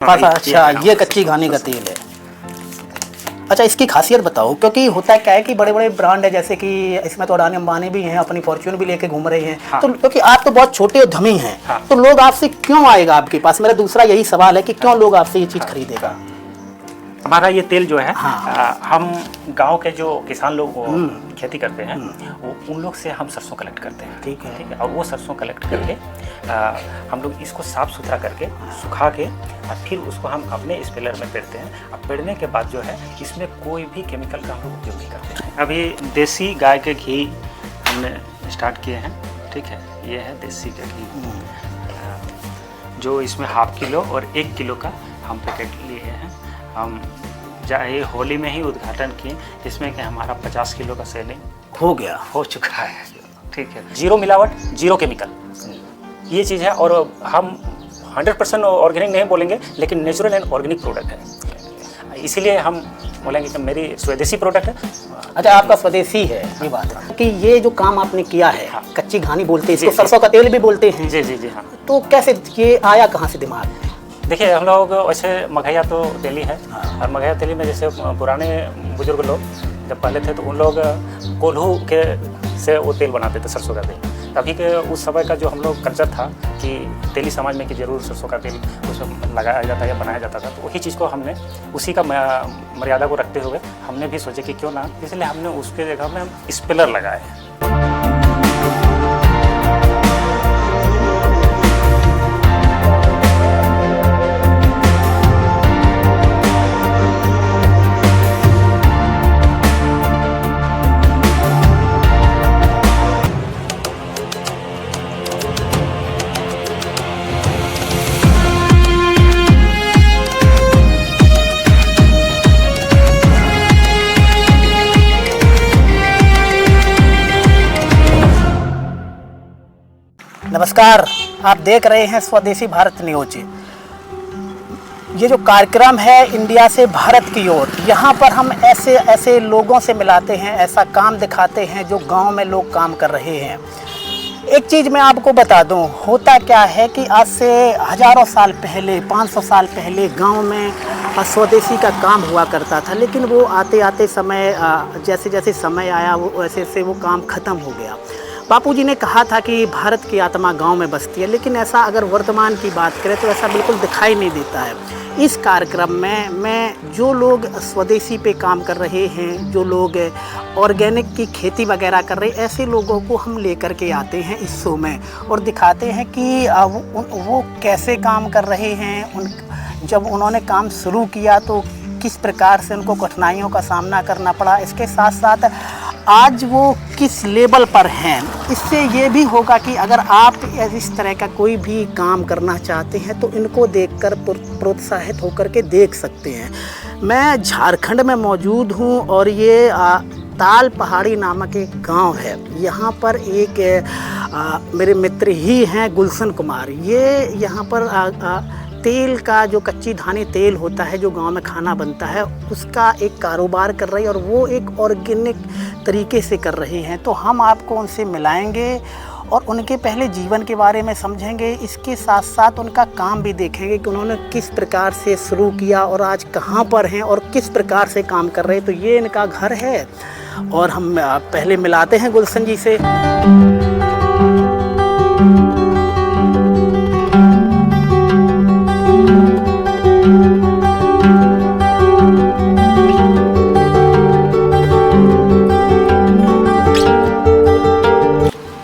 अच्छा, ये कच्ची घानी का तेल है। अच्छा, इसकी खासियत बताओ, क्योंकि होता क्या है कि बड़े बड़े ब्रांड है, जैसे कि इसमें तो अडानी अंबानी भी हैं, अपनी फॉर्च्यून भी लेके घूम रहे हैं। हाँ। तो क्योंकि आप तो बहुत छोटे उद्यमी हैं। हाँ। तो लोग आपसे क्यों आएगा आपके पास? मेरा दूसरा यही सवाल है कि क्यों लोग आपसे ये चीज़ खरीदेगा? हमारा ये तेल जो है, हाँ। हम गांव के जो किसान लोग खेती करते हैं, वो उन लोग से हम सरसों कलेक्ट करते हैं। ठीक है। और वो सरसों कलेक्ट करके हम लोग इसको साफ़ सुथरा करके सुखा के और फिर उसको हम अपने स्पेलर में पेरते हैं। अब पेरने के बाद जो है इसमें कोई भी केमिकल का हम लोग उपयोग नहीं करते हैं। अभी देसी गाय के घी हमने स्टार्ट किए हैं। ठीक है, ये है देसी का घी, जो इसमें ½ किलो और 1 किलो का हम पैकेट लिए हैं। हम ये होली में ही उद्घाटन किए, जिसमें कि हमारा 50 किलो का सेलिंग हो चुका है। ठीक है, 0 मिलावट, 0 केमिकल, ये चीज़ है। और हम 100% ऑर्गेनिक नहीं बोलेंगे, लेकिन नेचुरल एंड ऑर्गेनिक प्रोडक्ट है, इसीलिए हम बोलेंगे कि मेरी स्वदेशी प्रोडक्ट है। अच्छा, आपका स्वदेशी है, ये बात है कि ये जो काम आपने किया है, हाँ। कच्ची घानी बोलते हैं इसको, सरसों का तेल भी बोलते हैं। जी जी जी हाँ। तो कैसे ये आया कहाँ से दिमाग में? देखिए, हम लोग वैसे मघैया तो तेली है। हाँ। और मघैया तेली में जैसे पुराने बुजुर्ग लोग जब पहले थे तो उन लोग कोल्हू के से वो तेल बनाते थे, सरसों का तेल। तभी के उस समय का जो हम लोग कल्चर था कि तेली समाज में कि जरूर सरसों का तेल उसमें लगाया जाता या बनाया जाता था, तो वही चीज़ को हमने उसी का मर्यादा को रखते हुए हमने भी सोचे कि क्यों ना, इसलिए हमने उसके जगह में स्पेलर लगाए। नमस्कार, आप देख रहे हैं स्वदेशी भारत न्यूज। ये जो कार्यक्रम है इंडिया से भारत की ओर, यहाँ पर हम ऐसे ऐसे लोगों से मिलाते हैं, ऐसा काम दिखाते हैं जो गांव में लोग काम कर रहे हैं। एक चीज़ मैं आपको बता दूं, होता क्या है कि आज से हज़ारों साल पहले, 500 साल पहले गांव में स्वदेशी का काम हुआ करता था, लेकिन वो आते आते समय जैसे जैसे समय आया वो वैसे वैसे वो काम ख़त्म हो गया। बापूजी ने कहा था कि भारत की आत्मा गांव में बसती है, लेकिन ऐसा अगर वर्तमान की बात करें तो ऐसा बिल्कुल दिखाई नहीं देता है। इस कार्यक्रम में मैं जो लोग स्वदेशी पे काम कर रहे हैं, जो लोग ऑर्गेनिक की खेती वगैरह कर रहे हैं, ऐसे लोगों को हम लेकर के आते हैं इस शो में और दिखाते हैं कि वो कैसे काम कर रहे हैं। जब उन्होंने काम शुरू किया तो किस प्रकार से उनको कठिनाइयों का सामना करना पड़ा, इसके साथ साथ आज वो किस लेवल पर हैं। इससे ये भी होगा कि अगर आप इस तरह का कोई भी काम करना चाहते हैं तो इनको देखकर प्रोत्साहित होकर के देख सकते हैं। मैं झारखंड में मौजूद हूँ और ये ताल पहाड़ी नामक एक गांव है। यहाँ पर एक मेरे मित्र ही हैं, गुलशन कुमार। ये यहाँ पर तेल का जो कच्ची घानी तेल होता है जो गांव में खाना बनता है, उसका एक कारोबार कर रहे हैं और वो एक ऑर्गेनिक तरीके से कर रहे हैं। तो हम आपको उनसे मिलाएंगे और उनके पहले जीवन के बारे में समझेंगे, इसके साथ साथ उनका काम भी देखेंगे कि उन्होंने किस प्रकार से शुरू किया और आज कहाँ पर हैं और किस प्रकार से काम कर रहे हैं। तो ये इनका घर है और हम पहले मिलाते हैं गुलशन जी से।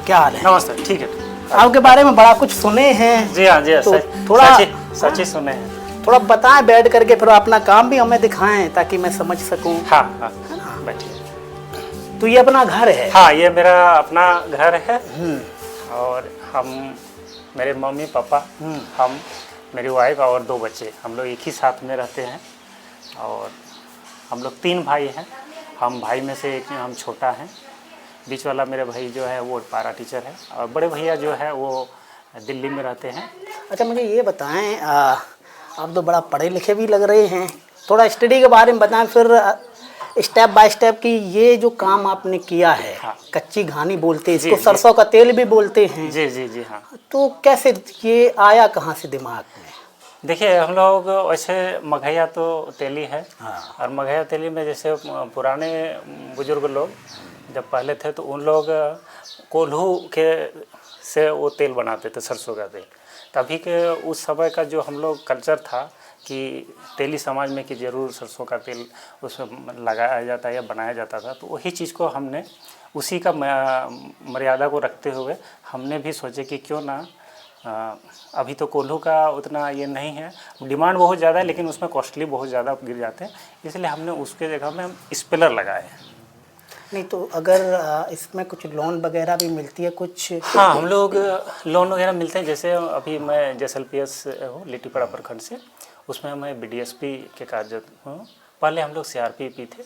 क्या हाल है? नमस्ते। ठीक है, आपके बारे में बड़ा कुछ सुने हैं। जी हाँ, जी हाँ, तो थोड़ा सच ही सुने हैं। थोड़ा बताएं बैठ करके, फिर अपना काम भी हमें दिखाएं ताकि मैं समझ सकूं। हाँ हाँ, बैठिए। तो ये अपना घर है? हाँ, ये मेरा अपना घर है। और हम, मेरे मम्मी पापा, हम, मेरी वाइफ और 2 बच्चे, हम लोग एक ही साथ में रहते हैं। और हम लोग 3 भाई हैं। हम भाई में से एक हम छोटा हैं। बीच वाला मेरे भाई जो है वो पारा टीचर है और बड़े भैया जो है वो दिल्ली में रहते हैं। अच्छा, मुझे ये बताएं, आप तो बड़ा पढ़े लिखे भी लग रहे हैं, थोड़ा स्टडी के बारे में बताएं, फिर स्टेप बाय स्टेप कि ये जो काम आपने किया है। हाँ। कच्ची घानी बोलते हैं इसको, सरसों का तेल भी बोलते हैं। जी जी जी हाँ। तो कैसे ये आया कहाँ से दिमाग में? देखिए हम लोग वैसे मघैया तो तेली है। हाँ। और मघैया तेली में जैसे पुराने बुजुर्ग लोग जब पहले थे तो उन लोग कोल्हू के से वो तेल बनाते थे, सरसों का तेल। तभी के उस समय का जो हम लोग कल्चर था कि तेली समाज में कि ज़रूर सरसों का तेल उसमें लगाया जाता है या बनाया जाता था, तो वही चीज़ को हमने उसी का मर्यादा को रखते हुए हमने भी सोचे कि क्यों ना अभी तो कोल्हू का उतना ये नहीं है, डिमांड बहुत ज़्यादा है लेकिन उसमें कॉस्टली बहुत ज़्यादा गिर जाते हैं, इसलिए हमने उसके जगह में हम स्पेलर लगाए। नहीं तो अगर इसमें कुछ लोन वगैरह भी मिलती है कुछ? हाँ, हम लोग लोन वगैरह मिलते हैं। जैसे अभी मैं जैसलपीएस हूँ लिट्टीपड़ा प्रखंड से, उसमें मैं बीडीएसपी के कार्यरत हूँ। पहले हम लोग सीआरपीपी थे।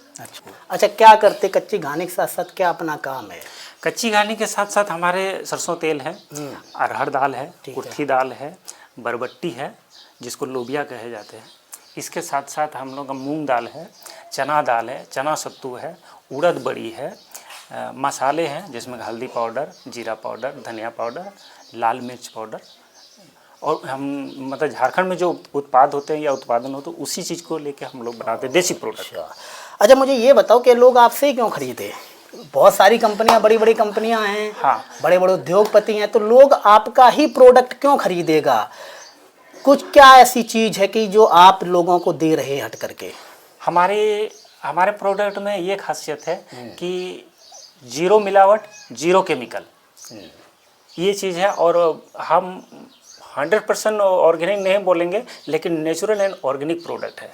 अच्छा, क्या करते कच्ची घानी के साथ साथ, क्या अपना काम है? कच्ची घानी के साथ साथ हमारे सरसों तेल है, अरहर दाल है, कुर्थी दाल है, बरबट्टी है जिसको लोबिया कहे जाते हैं। इसके साथ साथ हम लोग का मूंग दाल है, चना दाल है, चना सत्तू है, उड़द बड़ी है, मसाले हैं जिसमें हल्दी पाउडर, जीरा पाउडर, धनिया पाउडर, लाल मिर्च पाउडर। और हम मतलब झारखंड में जो उत्पाद होते हैं या उत्पादन होते हैं उसी चीज़ को लेके हम लोग बनाते हैं, देसी प्रोडक्ट। अच्छा, मुझे ये बताओ कि लोग आपसे ही क्यों खरीदे? बहुत सारी कंपनियां, बड़ी बड़ी कंपनियां हैं, हाँ, बड़े बड़े उद्योगपति हैं, तो लोग आपका ही प्रोडक्ट क्यों खरीदेगा? कुछ क्या ऐसी चीज़ है कि जो आप लोगों को दे रहे हैं हट करके? हमारे प्रोडक्ट में ये खासियत है कि जीरो मिलावट, जीरो केमिकल, ये चीज़ है। और हम 100% ऑर्गेनिक नहीं बोलेंगे लेकिन नेचुरल एंड ऑर्गेनिक प्रोडक्ट है।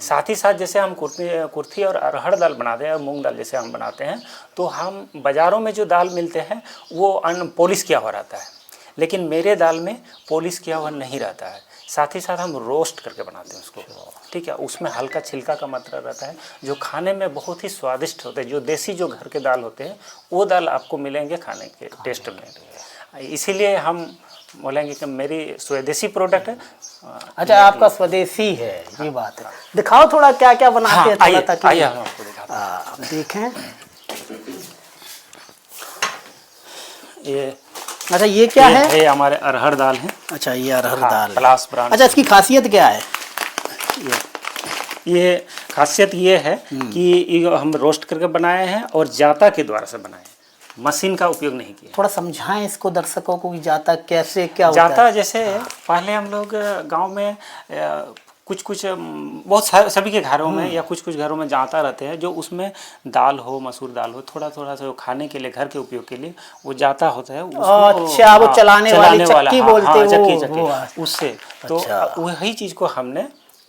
साथ ही साथ जैसे हम कुर्थी और अरहर दाल बनाते हैं और मूंग दाल जैसे हम बनाते हैं, तो हम बाज़ारों में जो दाल मिलते हैं वो अनपॉलिश किया हुआ रहता है, लेकिन मेरे दाल में पॉलिश किया हुआ नहीं रहता है। साथ ही साथ हम रोस्ट करके बनाते हैं उसको, ठीक है। उसमें हल्का छिलका का मात्रा रहता है जो खाने में बहुत ही स्वादिष्ट होते हैं। जो देसी जो घर के दाल होते हैं वो दाल आपको मिलेंगे खाने के टेस्ट में। इसीलिए हम बोलेंगे कि मेरी स्वदेशी प्रोडक्ट है। अच्छा, आपका स्वदेशी है, ये बात है। दिखाओ थोड़ा क्या क्या बनाते हैं थोड़ा, ताकि आइए हम आपको दिखाते हैं। देखें। ये अच्छा, ये क्या है? ये हमारे अरहर दाल है। अच्छा, ये अरहर दाल है। पलास ब्रांड। अच्छा, इसकी खासियत क्या है? ये खासियत ये है कि ये हम रोस्ट करके बनाए हैं और जाता के द्वारा से बनाए हैं, मशीन का उपयोग नहीं किया। थोड़ा समझाएं इसको दर्शकों को कि जाता कैसे क्या होता जाता है? जैसे पहले हम लोग गांव में कुछ बहुत सभी के घरों में या कुछ घरों में जाता रहते हैं, जो उसमें दाल हो, मसूर दाल हो, थोड़ा थोड़ा सा खाने के लिए, घर के उपयोग के लिए वो जाता होता है। अच्छा, वो चलाने वाली चक्की बोलते हैं, चक्की उससे। तो वही चीज़ को हमने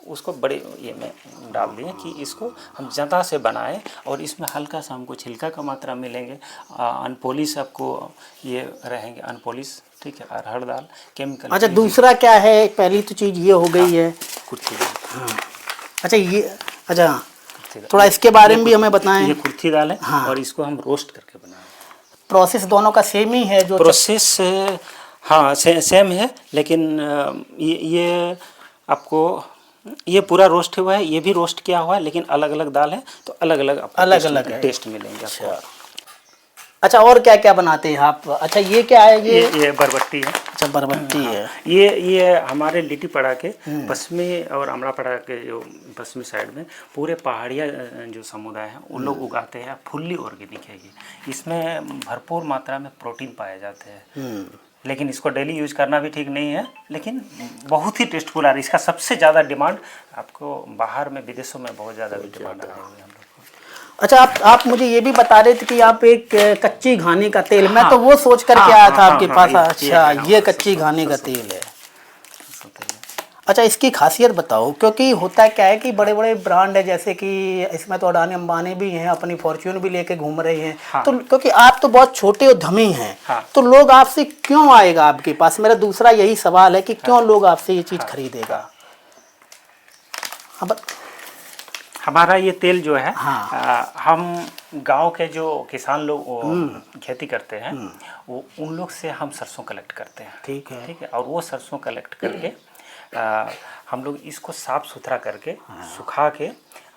उसको बड़े ये में डाल दिए कि इसको हम जाता से बनाएं और इसमें हल्का सा हमको छिलका का मात्रा मिलेंगे, अनपॉलिश आपको ये रहेंगे, अनपॉलिश, ठीक है। अरहर दाल केमिकल। अच्छा, दूसरा क्या है? पहली तो चीज़ ये हो गई है कुर्थी दाल। हाँ। अच्छा, ये थोड़ा इसके बारे में भी हमें बताएं। ये कुर्थी दाल है। हाँ। और इसको हम रोस्ट करके बनाए। प्रोसेस दोनों का सेम ही है? जो प्रोसेस हाँ सेम है, लेकिन ये आपको ये पूरा रोस्ट हुआ है, ये भी रोस्ट किया हुआ है, लेकिन अलग अलग दाल है तो अलग अलग टेस्ट मिलेंगे आपको। अच्छा, और क्या क्या बनाते हैं आप? अच्छा, ये क्या है? ये बरबट्टी है। अच्छा, बरबट्टी है। ये हमारे लिट्टीपड़ा के पश्चिमी और अमरापड़ा के जो पश्चिमी साइड में पूरे पहाड़िया जो समुदाय है उन लोग उगाते हैं। फुल्ली ऑर्गेनिक है ये। इसमें भरपूर मात्रा में प्रोटीन पाए जाते हैं, लेकिन इसको डेली यूज करना भी ठीक नहीं है, लेकिन बहुत ही टेस्टफुल है। इसका सबसे ज़्यादा डिमांड आपको बाहर में, विदेशों में बहुत ज़्यादा भी डिमांड है हम लोग। अच्छा, आप मुझे ये भी बता रहे थे कि आप एक कच्ची घानी का तेल, मैं तो वो सोच करके आया था आपके पास। अच्छा, ये कच्ची घानी का तेल है। अच्छा, इसकी खासियत बताओ, क्योंकि होता क्या है कि बड़े बड़े ब्रांड है, जैसे कि इसमें तो अडानी अंबानी भी हैं, अपनी फॉर्च्यून भी लेके घूम रहे हैं। हाँ। तो क्योंकि आप तो बहुत छोटे उद्यमी हैं। हाँ। तो लोग आपसे क्यों आएगा आपके पास? मेरा दूसरा यही सवाल है कि क्यों लोग आपसे ये चीज़ खरीदेगा? अब हमारा ये तेल जो है, हाँ। हम गांव के जो किसान लोग खेती करते हैं वो उन लोग से हम सरसों कलेक्ट करते हैं, ठीक है। ठीक है। और वो सरसों कलेक्ट करके हम लोग इसको साफ़ सुथरा करके सुखा के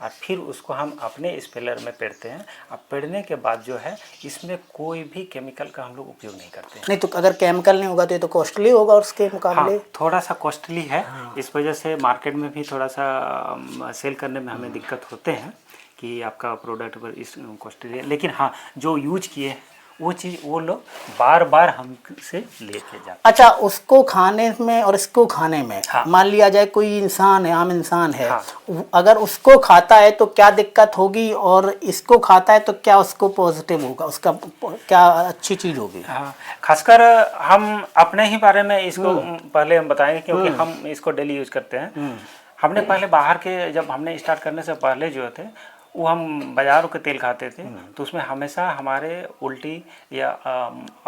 और फिर उसको हम अपने स्पेलर में पेरते हैं। अब पेरने के बाद जो है इसमें कोई भी केमिकल का हम लोग उपयोग नहीं करते हैं। नहीं तो अगर केमिकल नहीं होगा तो ये तो कॉस्टली होगा उसके मुकाबले। हाँ, थोड़ा सा कॉस्टली है। इस वजह से मार्केट में भी थोड़ा सा सेल करने में हमें दिक्कत होते हैं कि आपका प्रोडक्ट पर इस कॉस्टली है। लेकिन हाँ, जो यूज किए वो चीज़ वो लोग बार बार हमसे लेके जाते हैं। अच्छा, उसको खाने में और इसको खाने में हाँ। मान लिया जाए कोई इंसान है, आम इंसान है, हाँ। अगर उसको खाता है तो क्या दिक्कत होगी और इसको खाता है तो क्या उसको पॉजिटिव होगा, उसका क्या अच्छी चीज़ होगी? हाँ, खासकर हम अपने ही बारे में इसको पहले हम बताएंगे क्योंकि हम इसको डेली यूज करते हैं। हमने पहले बाहर के जब हमने स्टार्ट करने से पहले जो थे वो हम बाज़ारों के तेल खाते थे तो उसमें हमेशा हमारे उल्टी या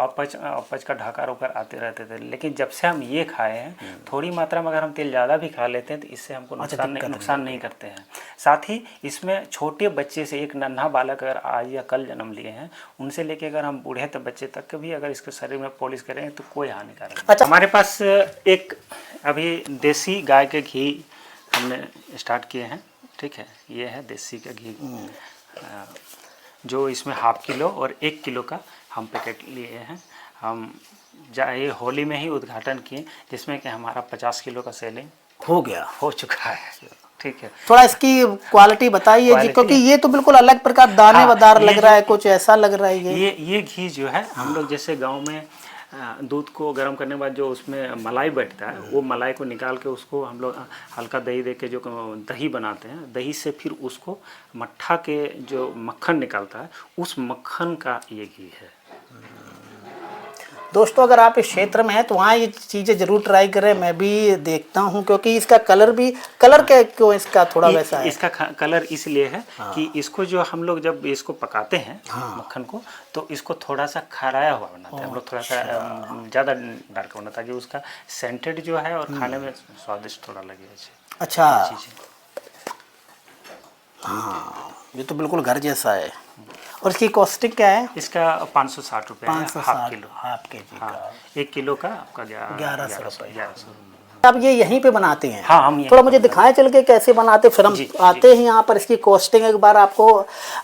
अपच का ढाकर उकर आते रहते थे। लेकिन जब से हम ये खाए हैं थोड़ी मात्रा में अगर हम तेल ज़्यादा भी खा लेते हैं तो इससे हमको नुकसान नहीं करते हैं। साथ ही इसमें छोटे बच्चे से एक नन्हा बालक अगर आज या कल जन्म लिए हैं उनसे लेके अगर हम बूढ़े तक बच्चे तक भी अगर इसके शरीर में पॉलिश करेंगे तो कोई हानिकारक नहीं। अच्छा, हमारे पास एक अभी देसी गाय के घी हमने स्टार्ट किए हैं। ठीक है, ये है देसी का घी जो इसमें ½ किलो और 1 किलो का हम पैकेट लिए हैं। हम ये होली में ही उद्घाटन किए जिसमें कि हमारा 50 किलो का सेलिंग हो चुका है। ठीक है, थोड़ा इसकी क्वालिटी बताइए जी, क्योंकि ये तो बिल्कुल अलग प्रकार दानेदार लग रहा है, कुछ ऐसा लग रहा है। ये घी जो है हम लोग जैसे गाँव में दूध को गर्म करने के बाद जो उसमें मलाई बैठता है वो मलाई को निकाल के उसको हम लोग हल्का दही दे के जो दही बनाते हैं, दही से फिर उसको मट्ठा के जो मक्खन निकालता है उस मक्खन का ये घी है। दोस्तों, अगर आप इस क्षेत्र में हैं तो वहाँ ये चीज़ें ज़रूर ट्राई करें। मैं भी देखता हूँ क्योंकि इसका कलर क्या क्यों इसका थोड़ा वैसा है? इसका कलर इसलिए है कि इसको जो हम लोग जब इसको पकाते हैं मक्खन को तो इसको थोड़ा सा खराया हुआ बनाते हैं हम लोग, थोड़ा सा ज़्यादा डार्क होना ताकि उसका सेंटेड जो है और खाने में स्वादिष्ट थोड़ा लगे। अच्छा, हाँ, ये तो बिल्कुल घर जैसा है। और इसकी कॉस्टिंग क्या है? इसका 560 रुपये, ½ किलो, ½ kg का। 1 किलो का आपका 1100 रुपये। 1100। अब ये यहीं पे बनाते हैं? हाँ, हम थोड़ा मुझे दिखाएं चल के कैसे बनाते, फिर हम आते हैं यहाँ पर। इसकी कॉस्टिंग एक बार आपको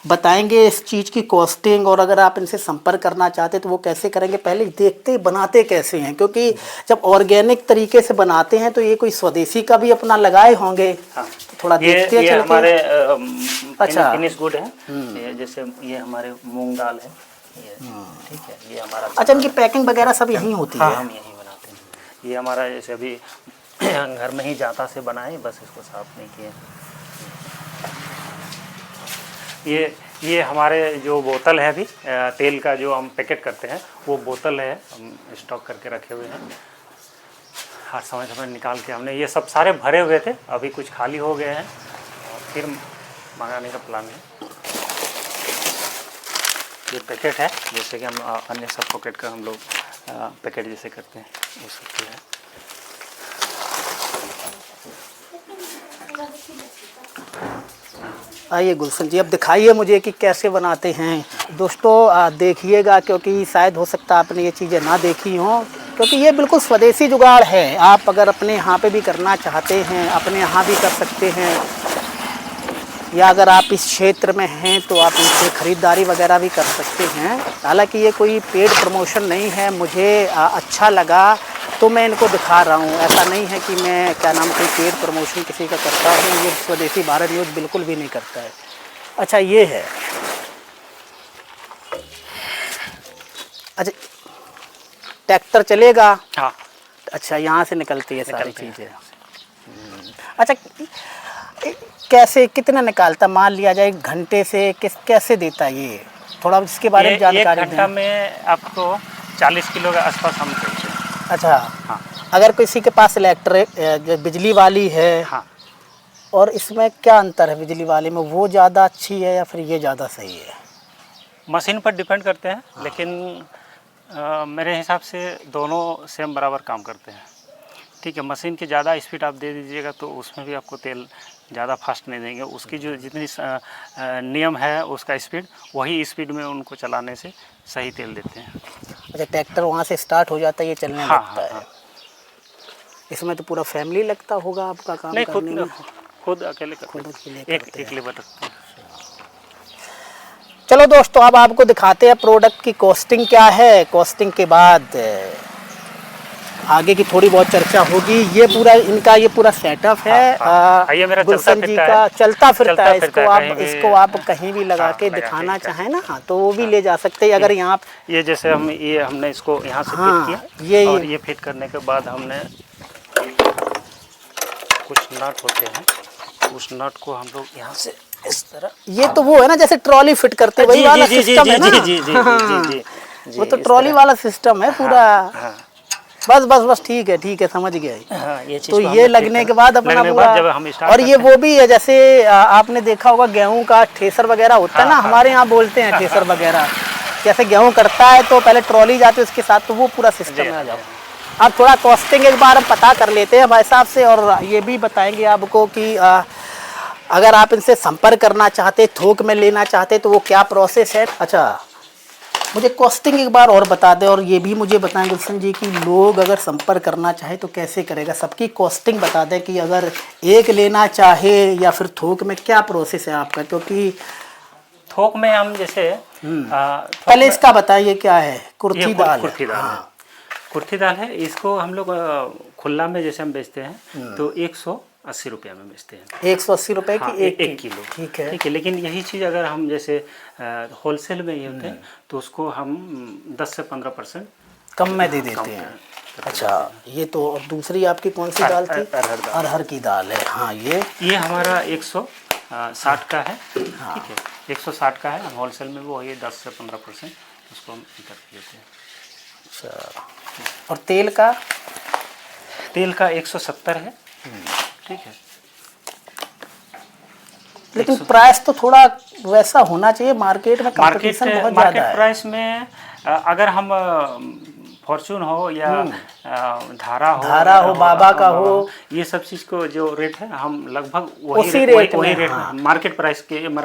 बताएंगे, इस चीज़ की कॉस्टिंग, और अगर आप इनसे संपर्क करना चाहते तो वो कैसे करेंगे। पहले देखते बनाते कैसे हैं, क्योंकि जब ऑर्गेनिक तरीके से बनाते हैं तो ये कोई स्वदेशी का भी अपना लगाए होंगे। हाँ, थोड़ा देखते हैं चल के। हमारे अच्छा, फिनिश गुड है ये, जैसे ये हमारे मूंग दाल है ये। ठीक है, ये हमारा। अच्छा, इनकी पैकिंग वगैरह सब यहीं होती है? हम यहीं बनाते हैं। ये हमारा जैसे अभी घर में ही जाता से बनाए, बस इसको साफ नहीं किए। ये हमारे जो बोतल है अभी तेल का जो हम पैकेट करते हैं वो बोतल है, हम स्टॉक करके रखे हुए हैं। हर समय निकाल के हमने ये सब सारे भरे हुए थे, अभी कुछ खाली हो गए हैं और फिर मंगाने का प्लान है। ये पैकेट है जैसे कि हम अन्य सब पॉकेट का हम लोग पैकेट जैसे करते हैं वो सब है। आइए गुलशन जी, अब दिखाइए मुझे कि कैसे बनाते हैं। दोस्तों देखिएगा, क्योंकि शायद हो सकता है आपने ये चीज़ें ना देखी हों, क्योंकि ये बिल्कुल स्वदेशी जुगाड़ है। आप अगर अपने यहाँ पे भी करना चाहते हैं, अपने यहाँ भी कर सकते हैं, या अगर आप इस क्षेत्र में हैं तो आप इनसे ख़रीदारी वगैरह भी कर सकते हैं। हालांकि ये कोई पेड प्रमोशन नहीं है, मुझे अच्छा लगा तो मैं इनको दिखा रहा हूँ। ऐसा नहीं है कि मैं कोई पेड प्रमोशन किसी का करता हूँ। ये स्वदेशी भारत न्यूज़ बिल्कुल भी नहीं करता है। अच्छा, ये है। अच्छा, ट्रैक्टर चलेगा? हाँ। अच्छा, यहाँ से निकलती है सारी चीज़ें। अच्छा, कैसे कितना निकालता, मान लिया जाए 1 घंटे से कैसे देता है ये, थोड़ा इसके बारे में जानकारी दें। 1 घंटा में आपको 40 किलो के आसपास हम करते हैं। अच्छा, हाँ। अगर किसी के पास इलेक्ट्रिक बिजली वाली है, हाँ, और इसमें क्या अंतर है? बिजली वाले में वो ज़्यादा अच्छी है या फिर ये ज़्यादा सही है? मशीन पर डिपेंड करते हैं। हाँ। लेकिन मेरे हिसाब से दोनों सेम बराबर काम करते हैं। ठीक है, मशीन की ज़्यादा स्पीड आप दे दीजिएगा तो उसमें भी आपको तेल ज़्यादा फास्ट नहीं देंगे। उसकी जो जितनी नियम है उसका स्पीड, वही स्पीड में उनको चलाने से सही तेल देते हैं। अच्छा, ट्रैक्टर वहाँ से स्टार्ट हो जाता है, ये चलने लगता है। इसमें तो पूरा फैमिली लगता होगा आपका काम नहीं, करने में? खुद अकेले करते खुद हैं। अकेले करते एक लेबर रखते हैं। चलो दोस्तों, अब आपको दिखाते हैं प्रोडक्ट की कॉस्टिंग क्या है। कॉस्टिंग के बाद आगे की थोड़ी बहुत चर्चा होगी। ये पूरा इनका ये पूरा सेटअप है। ये मेरा गुलशन जी का चलता फिरता है। इसको आप कहीं भी लगा के लगा दिखाना के चाहें ना, तो वो भी ले जा सकते हैं। अगर यहाँ ये जैसे हमने इसको यहाँ से फिट किया, और ये फिट करने के बाद हमने कुछ नट होते हैं, उस नट को हम लोग यहाँ से इस तरह, ये तो वो है ना जैसे ट्रॉली फिट करते वही वाला सिस्टम है ना? जी, वो तो ट्रॉली वाला सिस्टम है पूरा। बस ठीक है, समझ गया। ये तो ये लगने के बाद अपना पूरा, और ये वो भी है जैसे आपने देखा होगा गेहूं का ठेसर वगैरह होता है ना, हमारे यहाँ बोलते हैं ठेसर वगैरह। जैसे गेहूं करता है तो पहले ट्रॉली जाती है उसके साथ, तो वो पूरा सिस्टम में आ जाओ। अब थोड़ा कॉस्टिंग एक बार हम पता कर लेते हैं भाई साहब से, और ये भी बताएंगे आपको कि अगर आप इनसे संपर्क करना चाहते, थोक में लेना चाहते, तो वो क्या प्रोसेस है। अच्छा, मुझे कॉस्टिंग एक बार और बता दें, और ये भी मुझे बताएं गुलशन जी कि लोग अगर संपर्क करना चाहे तो कैसे करेगा। सबकी कॉस्टिंग बता दें कि अगर एक लेना चाहे या फिर थोक में क्या प्रोसेस है आपका, क्योंकि थोक में हम जैसे पहले इसका बताइए क्या है। कुर्थी दाल कुर्थी दाल है। इसको हम लोग खुला में जैसे हम बेचते हैं तो 180 रुपये में बेचते हैं। 180 रुपये की एक किलो। ठीक है। लेकिन यही चीज़ अगर हम जैसे होलसेल में ये होते हैं तो उसको हम 10 से 15% कम में दे देते हैं। अच्छा, ये तो। और दूसरी आपकी कौन सी दाल थी? अरहर की दाल है। हाँ, ये हमारा 160 का है। ठीक है, 160 का है। होलसेल में वो ये 10 से 15% उसको हम कर देते हैं। अच्छा, और तेल का? तेल का 170 है। ठीक है, लेकिन प्राइस तो थोड़ा वैसा होना चाहिए। मार्केट में कंपटीशन बहुत ज़्यादा है। मार्केट प्राइस में अगर हम फॉर्चून हो या धारा हो, बाबा का हो, ये सब चीज़ को जो रेट है हम लगभग वही रेट मार्केट प्राइस के लेके चल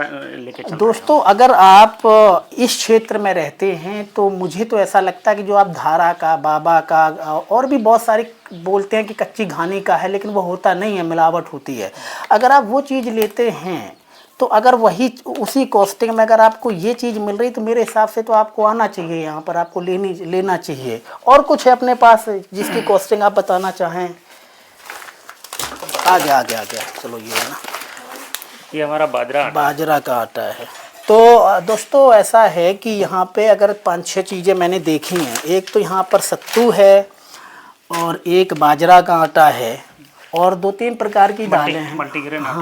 रहे हैं। दोस्तों, अगर आप इस क्षेत्र में रहते हैं तो मुझे तो ऐसा लगता है कि जो आप धारा का, बाबा का, और भी बहुत सारी बोलते हैं कि कच्ची घानी का है, लेकिन वो होता नहीं है, मिलावट होती है। अगर आप वो चीज़ लेते हैं तो अगर वही उसी कॉस्टिंग में अगर आपको ये चीज़ मिल रही तो मेरे हिसाब से तो आपको आना चाहिए यहाँ पर, आपको लेना चाहिए। और कुछ है अपने पास जिसकी कॉस्टिंग आप बताना चाहें? आ गया। चलो, ये है ना, ये हमारा बाजरा का आटा है। तो दोस्तों, ऐसा है कि यहाँ पे अगर 5-6 चीज़ें मैंने देखी हैं। एक तो यहाँ पर सत्तू है, और एक बाजरा का आटा है, और 2-3 प्रकार की दालें हैं।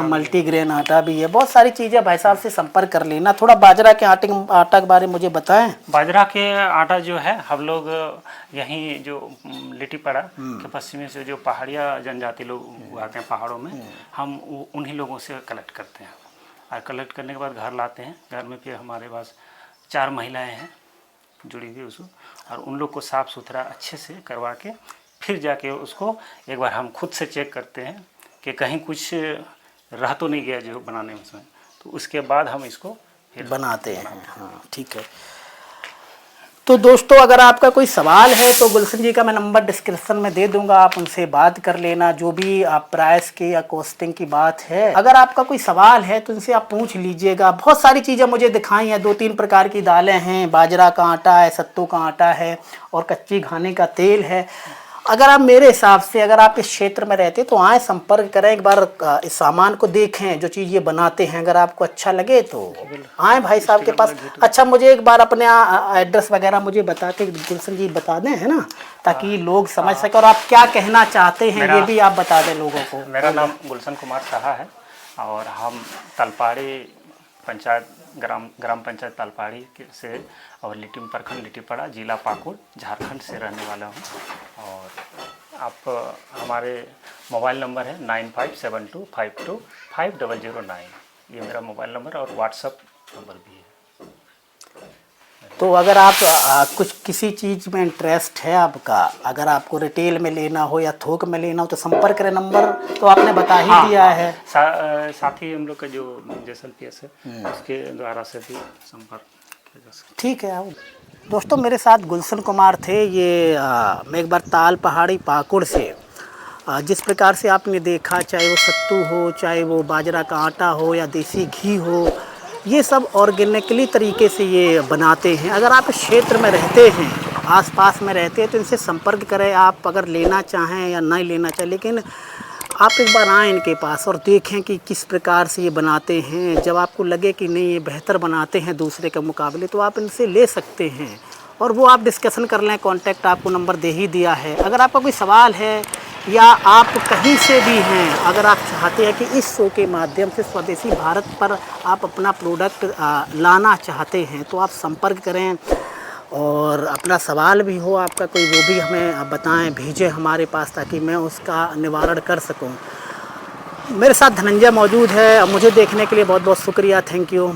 मल्टीग्रेन आटा भी है। बहुत सारी चीज़ें। भाई साहब से संपर्क कर लेना। थोड़ा बाजरा के आटा के बारे में मुझे बताएं। बाजरा के आटा जो है हम लोग यहीं जो लिट्टीपाड़ा के पश्चिमी से जो पहाड़िया जनजाति लोग आते हैं पहाड़ों में, हम उन्हीं लोगों से कलेक्ट करते हैं। और कलेक्ट करने के बाद घर लाते हैं। घर में फिर हमारे पास 4 महिलाएँ हैं जुड़ी हुई उसको, और उन लोग को साफ़ सुथरा अच्छे से करवा के फिर जाके उसको एक बार हम खुद से चेक करते हैं कि कहीं कुछ रह तो नहीं गया जो बनाने में। तो उसके बाद हम इसको फिर बनाते हैं। हाँ, ठीक है। तो दोस्तों, अगर आपका कोई सवाल है तो गुलशन जी का मैं नंबर डिस्क्रिप्शन में दे दूंगा, आप उनसे बात कर लेना। जो भी आप प्राइस के या कॉस्टिंग की बात है, अगर आपका कोई सवाल है तो उनसे आप पूछ लीजिएगा। बहुत सारी चीज़ें मुझे दिखाई हैं। 2-3 प्रकार की दालें हैं, बाजरा का आटा है, सत्तू का आटा है, और कच्ची घानी का तेल है। अगर आप मेरे हिसाब से अगर आप इस क्षेत्र में रहते तो आए, संपर्क करें, एक बार इस सामान को देखें जो चीज़ ये बनाते हैं। अगर आपको अच्छा लगे तो आए भाई साहब के पास। अच्छा, मुझे एक बार अपने एड्रेस वगैरह मुझे बता के गुलशन जी बता दें, है ना, ताकि लोग समझ सकें और आप क्या कहना चाहते हैं ये भी आप बता दें लोगों को। मेरा नाम गुलशन कुमार साहा है, और हम तलपाड़ी पंचायत ग्राम पंचायत तलपाड़ी से, और लिट्टी प्रखंड लिट्टीपाड़ा, जिला पाकुड़, झारखंड से रहने वाला हूँ। और आप हमारे मोबाइल नंबर है 9572525009। ये मेरा मोबाइल नंबर और व्हाट्सएप नंबर भी है। तो अगर आप कुछ किसी चीज़ में इंटरेस्ट है आपका, अगर आपको रिटेल में लेना हो या थोक में लेना हो तो संपर्क करें। नंबर तो आपने बता ही दिया है। साथ ही हम लोग का जो JSLPS है उसके द्वारा से भी संपर्क किया जा सकता है। ठीक है। दोस्तों, मेरे साथ गुलशन कुमार थे। ये मैं एक बार ताल पहाड़ी पाकुड़ से जिस प्रकार से आपने देखा, चाहे वो सत्तू हो, चाहे वो बाजरा का आटा हो या देसी घी हो, ये सब ऑर्गेनिकली तरीके से ये बनाते हैं। अगर आप इस क्षेत्र में रहते हैं, आसपास में रहते हैं, तो इनसे संपर्क करें, आप अगर लेना चाहें या नहीं लेना चाहें, लेकिन आप एक बार आएँ इनके पास और देखें कि किस प्रकार से ये बनाते हैं। जब आपको लगे कि नहीं ये बेहतर बनाते हैं दूसरे के मुकाबले, तो आप इनसे ले सकते हैं और वो आप डिस्कशन कर लें। कॉन्टैक्ट आपको नंबर दे ही दिया है। अगर आपका कोई सवाल है या आप कहीं से भी हैं, अगर आप चाहते हैं कि इस शो के माध्यम से स्वदेशी भारत पर आप अपना प्रोडक्ट लाना चाहते हैं, तो आप संपर्क करें और अपना सवाल भी हो आपका कोई, वो भी हमें बताएं, भेजें हमारे पास, ताकि मैं उसका निवारण कर सकूं। मेरे साथ धनंजय मौजूद है। मुझे देखने के लिए बहुत बहुत शुक्रिया। Thank you.